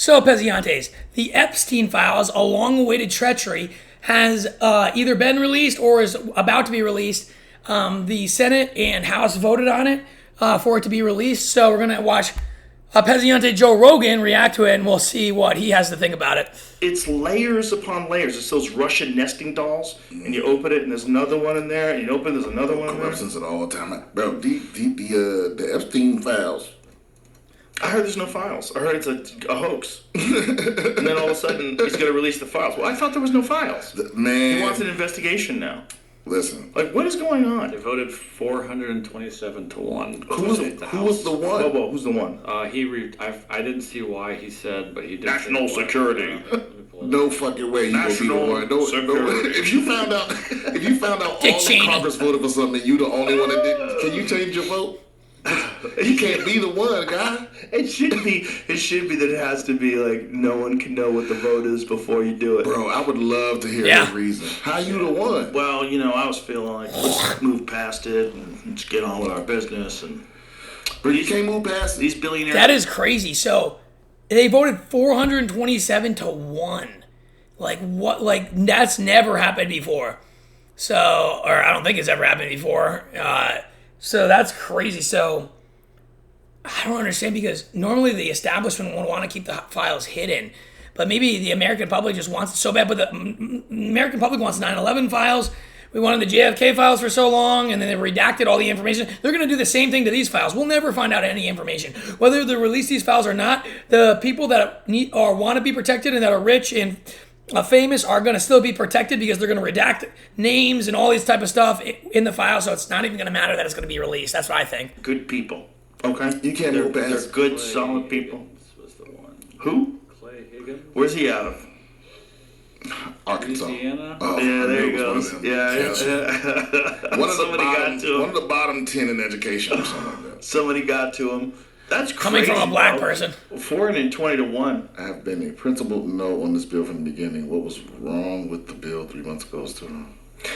So, Peziantes, the Epstein files, a long-awaited treachery, has either been released or is about to be released. The Senate and House voted on it for it to be released. So we're going to watch Peziante Joe Rogan react to it, and we'll see what he has to think about it. It's layers upon layers. It's those Russian nesting dolls, and you open it, and there's another one in there, and you open, there's another one in there. Corruption's at all time. Bro, the Epstein files. I heard there's no files. I heard it's a hoax. And then all of a sudden, he's going to release the files. Well, I thought there was no files. Man. He wants an investigation now. Listen. Like, what is going on? They voted 427 to 1. Who was the one? Whoa, who's the one? I didn't see why he said, but he did. National security. No fucking way you gonna be the one. No, if you found out all the Congress voted for something and you the only one that didn't, can you change your vote? You can't be the one, guy. It should be that it has to be like no one can know what the vote is before you do it. Bro, I would love to hear his reason. How you the one? Well, I was feeling like let's move past it and just get on with our business. But you can't move past these billionaires. That is crazy. So they voted 427 to 1. Like what? Like that's never happened before. So, or I don't think it's ever happened before. So that's crazy. So I don't understand because normally the establishment would want to keep the files hidden, but maybe the American public just wants it so bad. But the American public wants 9/11 files. We wanted the JFK files for so long, and then they redacted all the information. They're going to do the same thing to these files. We'll never find out any information. Whether they release these files or not, the people that need or want to be protected and that are rich and famous are going to still be protected because they're going to redact names and all this type of stuff in the file, so it's not even going to matter that it's going to be released. That's what I think. Good people. Okay? You can't move past. They're good, solid people. Was the one. Who? Clay Higgins. Where's he out of? Arkansas. Louisiana? Oh, Yeah, there he goes. Yeah. Somebody got to him. One of the bottom 10 in education or something like that. Somebody got to him. That's crazy. Coming from a black person. 420 to 1. I have been a principled no on this bill from the beginning. What was wrong with the bill 3 months ago is too.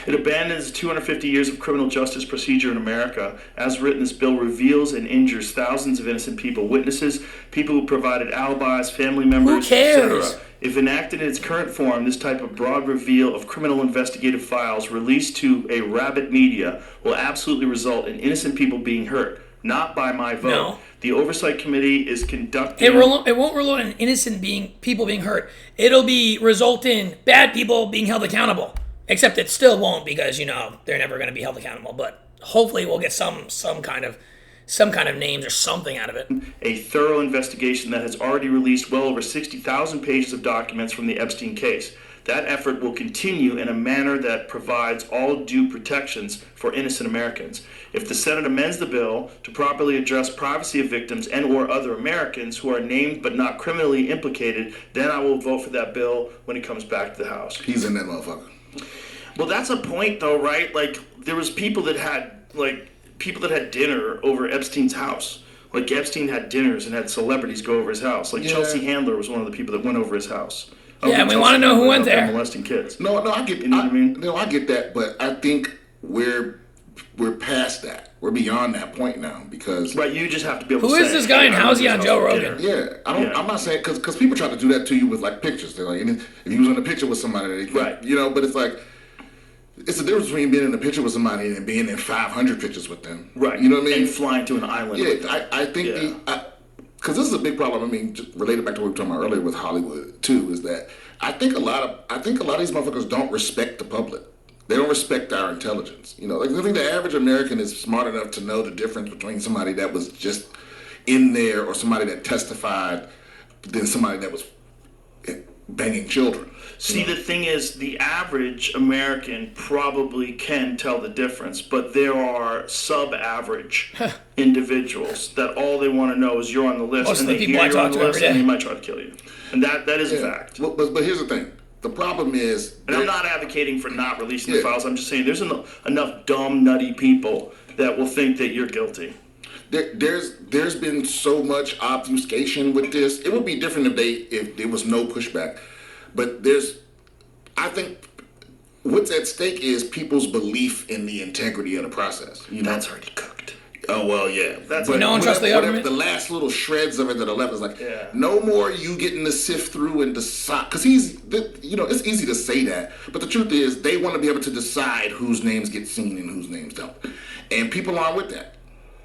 It abandons 250 years of criminal justice procedure in America. As written, this bill reveals and injures thousands of innocent people, witnesses, people who provided alibis, family members, Who cares? etc. If enacted in its current form, this type of broad reveal of criminal investigative files released to a rabid media will absolutely result in innocent people being hurt. Not by my vote. No. The Oversight Committee is conducting... It won't result in innocent people being hurt. It'll result in bad people being held accountable. Except it still won't because, they're never going to be held accountable. But hopefully we'll get some kind of names or something out of it. A thorough investigation that has already released well over 60,000 pages of documents from the Epstein case. That effort will continue in a manner that provides all due protections for innocent Americans. If the Senate amends the bill to properly address privacy of victims and or other Americans who are named but not criminally implicated, then I will vote for that bill when it comes back to the House. He's in that motherfucker. Well, that's a point, though, right? Like, there was people that had dinner over Epstein's house. Like, Epstein had dinners and had celebrities go over his house. Like, Chelsea Handler was one of the people that went over his house. Yeah, we want to know who went there. Molesting kids. No, I get. You know what I mean? No, I get that, but I think we're past that. We're beyond that point now because. Right, you just have to be able Who to is this guy and how's he on Joe Rogan? Yeah, I'm not saying because people try to do that to you with like pictures. They're like, if you was in a picture with somebody, they think, right? But it's like. It's the difference between being in a picture with somebody and being in 500 pictures with them. Right. You know what I mean? And flying to an island. Yeah, I think because this is a big problem. I mean, just related back to what we were talking about earlier with Hollywood too, is that I think a lot of these motherfuckers don't respect the public. They don't respect our intelligence. Like I think the average American is smart enough to know the difference between somebody that was just in there or somebody that testified than somebody that was banging children. See, the thing is, the average American probably can tell the difference, but there are sub-average individuals that all they want to know is you're on the list, Most and of the they people hear I you're on talk the to list, every and day. they might try to kill you. And that is a fact. Well, but here's the thing. The problem is... And I'm not advocating for not releasing the files. I'm just saying there's enough dumb, nutty people that will think that you're guilty. There's been so much obfuscation with this. It would be different if there was no pushback. But I think what's at stake is people's belief in the integrity of the process. That's already cooked. Oh well, yeah. That's But no one trusts the whatever government? the last little shreds of it that are left is like, Yeah. no more you getting to sift through and decide. Because it's easy to say that, but the truth is they want to be able to decide whose names get seen and whose names don't, and people aren't with that.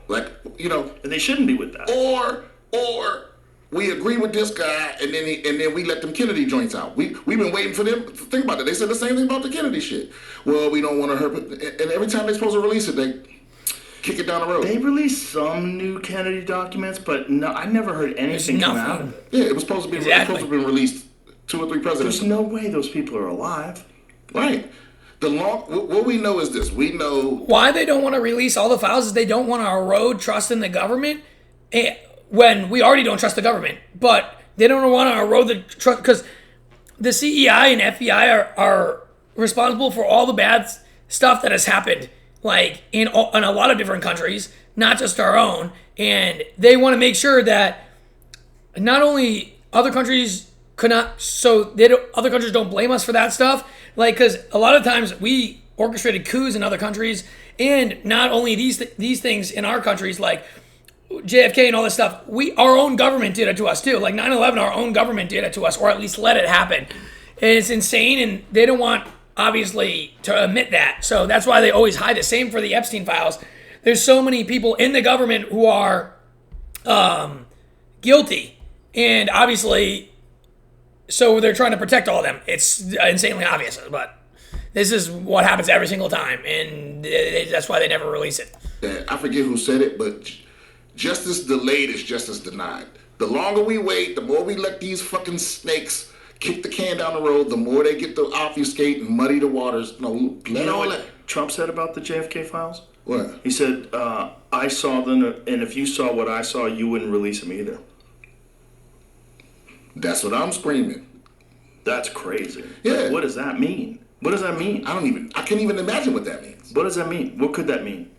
Like, And they shouldn't be with that. or we agree with this guy, and then we let them Kennedy joints out. We've been waiting for them. Think about it. They said the same thing about the Kennedy shit. Well, we don't want to hurt, and every time they're supposed to release it, they kick it down the road. They released some new Kennedy documents, but no, I never heard anything come out of it. Yeah, it was supposed to be. Exactly. It was supposed to have been released 2 or 3 presidents. There's no way those people are alive. Right. What we know is this. We know Why they don't want to release all the files is they don't want to erode trust in the government. When we already don't trust the government, but they don't want to erode the trust because the CEI and FBI are responsible for all the bad stuff that has happened, like in a lot of different countries, not just our own. And they want to make sure that not only other countries other countries don't blame us for that stuff, like because a lot of times we orchestrated coups in other countries, and not only these things in our countries, like JFK and all this stuff, our own government did it to us too. Like 9/11, our own government did it to us, or at least let it happen. And it's insane, and they don't want, obviously, to admit that. So that's why they always hide it. Same for the Epstein files. There's so many people in the government who are guilty, and obviously, so they're trying to protect all of them. It's insanely obvious, but this is what happens every single time, and that's why they never release it. I forget who said it, but justice delayed is justice denied. The longer we wait, the more we let these fucking snakes kick the can down the road, the more they get to obfuscate and muddy the waters. No, You let know all what that. Trump said about the JFK files? What? He said, I saw them, and if you saw what I saw, you wouldn't release them either. That's what I'm screaming. That's crazy. Yeah. What does that mean? What does that mean? I can't even imagine what that means. What does that mean? What could that mean?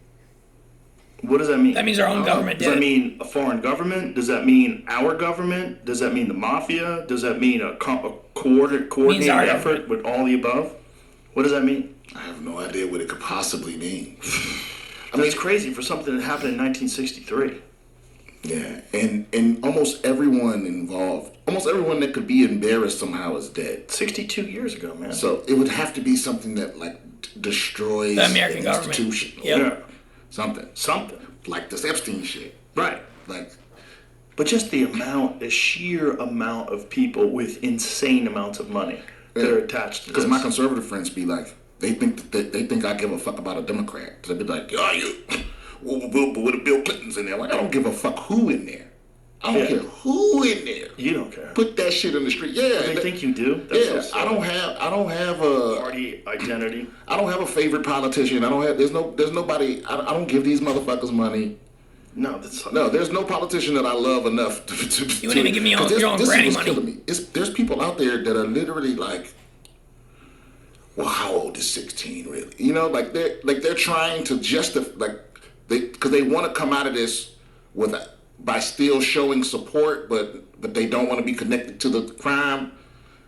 What does that mean? That means our own government Does did that it. mean a foreign government? Does that mean our government? Does that mean the mafia? Does that mean a coordinated our effort with all the above? What does that mean? I have no idea what it could possibly mean. It's crazy for something that happened in 1963. Yeah, and almost everyone involved, almost everyone that could be embarrassed somehow is dead. 62 years ago, man. So it would have to be something that destroys The American an government. institution. Yep. Yeah. Something like this Epstein shit. Right. Like, But just the sheer amount of people with insane amounts of money that are attached to this. because my conservative friends be like, they think I give a fuck about a Democrat. They'd be like, "Oh, you, with the Bill Clintons in there." Like, I don't give a fuck who in there. I don't care who in there. You don't care. Put that shit in the street. Yeah, They think you do. That's yeah. so I don't have a party identity. I don't have a favorite politician. There's nobody. I don't give these motherfuckers money. No, that's No, there's no politician that I love enough to You wouldn't even give me your own this granny is money. killing me. There's people out there that are literally like, well, how old is 16 really? You know, like they're trying to justify, because they want to come out of this by still showing support, but they don't want to be connected to the crime.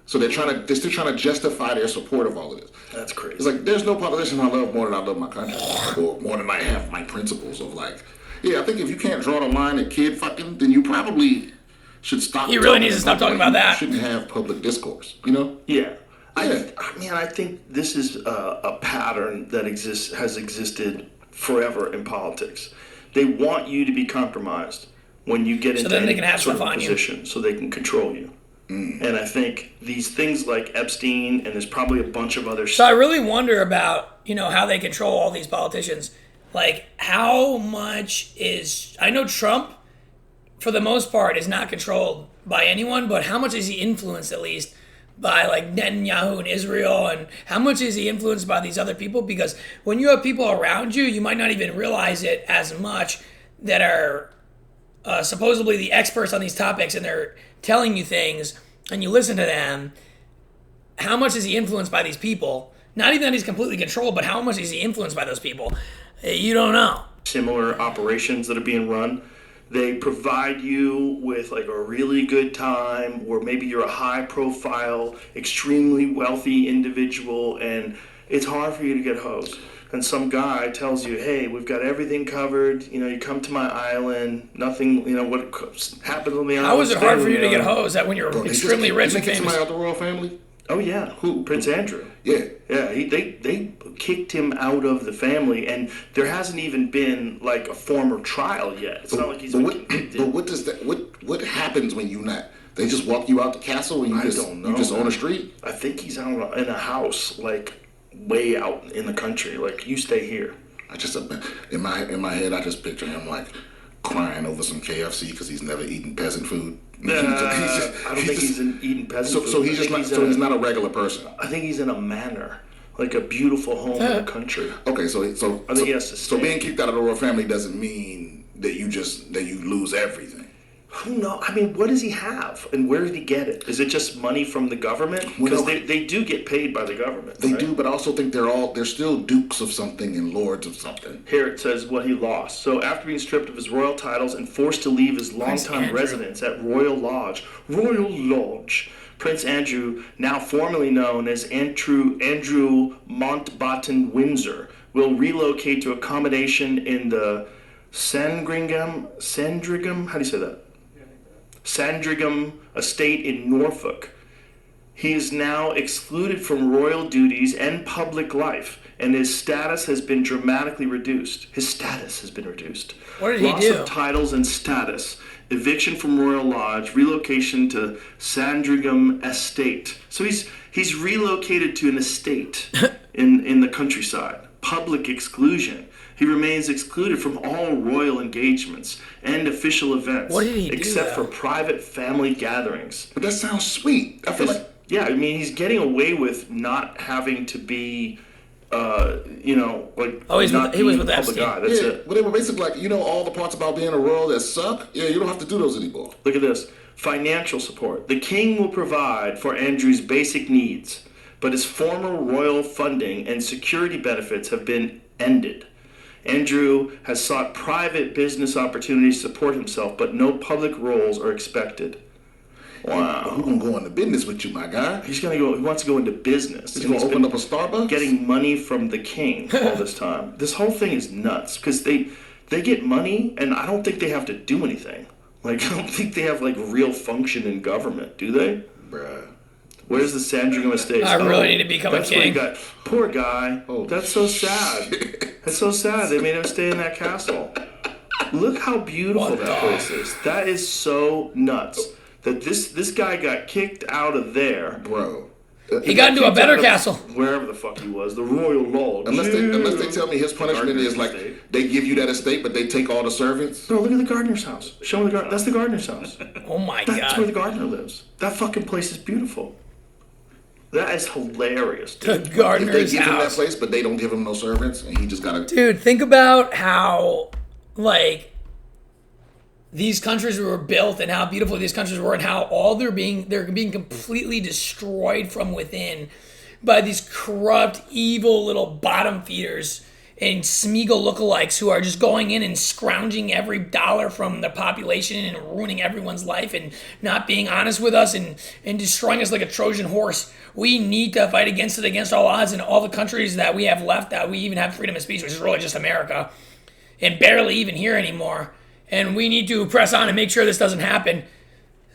So they're still trying to justify their support of all of this. That's crazy. It's like there's no politician I love more than I love my country, or more than I have my principles of like. Yeah, I think if you can't draw the line at kid fucking, then you probably should stop. He really needs to stop talking about that. You shouldn't have public discourse, you know? Yeah. Yeah. I think this is a pattern that has existed forever in politics. They want you to be compromised when you get into then they any can have sort stuff of on you. position, so they can control you. And I think these things like Epstein, and there's probably a bunch of other. So I really wonder about, how they control all these politicians. Like, how much I know Trump, for the most part, is not controlled by anyone, but how much is he influenced, at least, by, like, Netanyahu in Israel, and how much is he influenced by these other people? Because when you have people around you, you might not even realize it as much, that are supposedly the experts on these topics, and they're telling you things, and you listen to them. How much is he influenced by these people? Not even that he's completely controlled, but how much is he influenced by those people? You don't know. Similar operations that are being run. They provide you with like a really good time, or maybe you're a high profile, extremely wealthy individual, and it's hard for you to get hosed. and some guy tells you, hey, we've got everything covered, you come to my island, nothing, what happens on the island. How was it hard for you to get hosed that when you're Bro, extremely rich and Did they kick famous? somebody out the royal family? Oh yeah, Who? Prince Andrew. Yeah. Yeah, they kicked him out of the family, and there hasn't even been like a formal trial yet. It's not like he's been convicted. But what does that? What happens when you not? They just walk you out the castle and I don't know. you just on the street? I think he's out in a house, like way out in the country. Like, you stay here. I just in my head I just picture him like crying over some KFC because he's never eaten peasant food. I don't think he's eating peasant food. So he's just not. So he's not a regular person. I think he's in a manor, like a beautiful home in the country. Okay, so I think he has to so stay. being kicked out of the royal family doesn't mean that you lose everything. Who knows? I mean, what does he have, and where did he get it? Is it just money from the government? Because they do get paid by the government. They right? do, but I also think they're still dukes of something and lords of something. Here it says what he lost. So after being stripped of his royal titles and forced to leave his longtime Andrew. residence at Royal Lodge, Prince Andrew, now formerly known as Andrew Mountbatten Windsor, will relocate to accommodation in the Sandringham, how do you say that? Sandringham estate in Norfolk. He is now excluded from royal duties and public life, and his status has been dramatically reduced. What did he Loss do? of titles and status, eviction from Royal Lodge, relocation to Sandringham Estate. So he's relocated to an estate in the countryside. Public exclusion. He remains excluded from all royal engagements and official events, What did he do, except though? for private family gatherings. But that sounds sweet. I feel like Yeah, I mean, he's getting away with not having to be, like, Oh, he not was being with a public Epstein. eye. That's yeah, it. but they were basically like, all the parts about being a royal that suck. Yeah, you don't have to do those anymore. Look at this. Financial support. The king will provide for Andrew's basic needs, but his former royal funding and security benefits have been ended. Andrew has sought private business opportunities to support himself, but no public roles are expected. Wow. Who gonna go into business with you, my guy? He wants to go into business. He's And gonna open up a Starbucks. getting money from the king all this time. This whole thing is nuts because they get money, and I don't think they have to do anything. Like, I don't think they have like real function in government, do they? Bruh. Where's the Sandringham Estate? I really need to become a That's what he king. got. Poor guy. Oh, That's so sad. That's so sad. They made him stay in that castle. Look how beautiful What that the- place is. That is so nuts. That this guy got kicked out of there. Bro. He got into a Kicked better out of castle. Wherever the fuck he was. The Royal Lodge. Unless they tell me his punishment Gardener's is like estate. they give you that estate, but they take all the servants. Bro, look at the gardener's house. Show me the gardener. That's the gardener's house. Oh my That's where the god. gardener lives. That fucking place is beautiful. That is hilarious, The dude. If they gardener's give him that house. place, but they don't give him no servants, and he just gotta. Dude, think about how, like, these countries were built and how beautiful these countries were and how all they're being completely destroyed from within by these corrupt, evil little bottom feeders and Smeagol lookalikes who are just going in and scrounging every dollar from the population and ruining everyone's life and not being honest with us and destroying us like a Trojan horse. We need to fight against it against all odds, and all the countries that we have left that we even have freedom of speech, which is really just America, and barely even here anymore. And we need to press on and make sure this doesn't happen.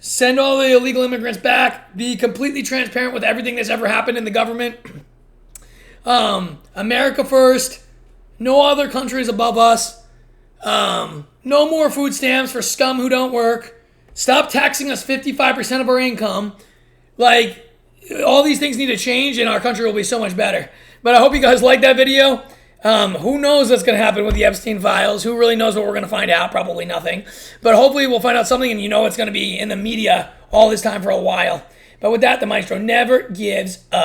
Send all the illegal immigrants back. Be completely transparent with everything that's ever happened in the government. America first. No other countries above us. No more food stamps for scum who don't work. Stop taxing us 55% of our income. Like, all these things need to change and our country will be so much better. But I hope you guys liked that video. Who knows what's going to happen with the Epstein files? Who really knows what we're going to find out? Probably nothing. But hopefully we'll find out something, and it's going to be in the media all this time for a while. But with that, the maestro never gives up.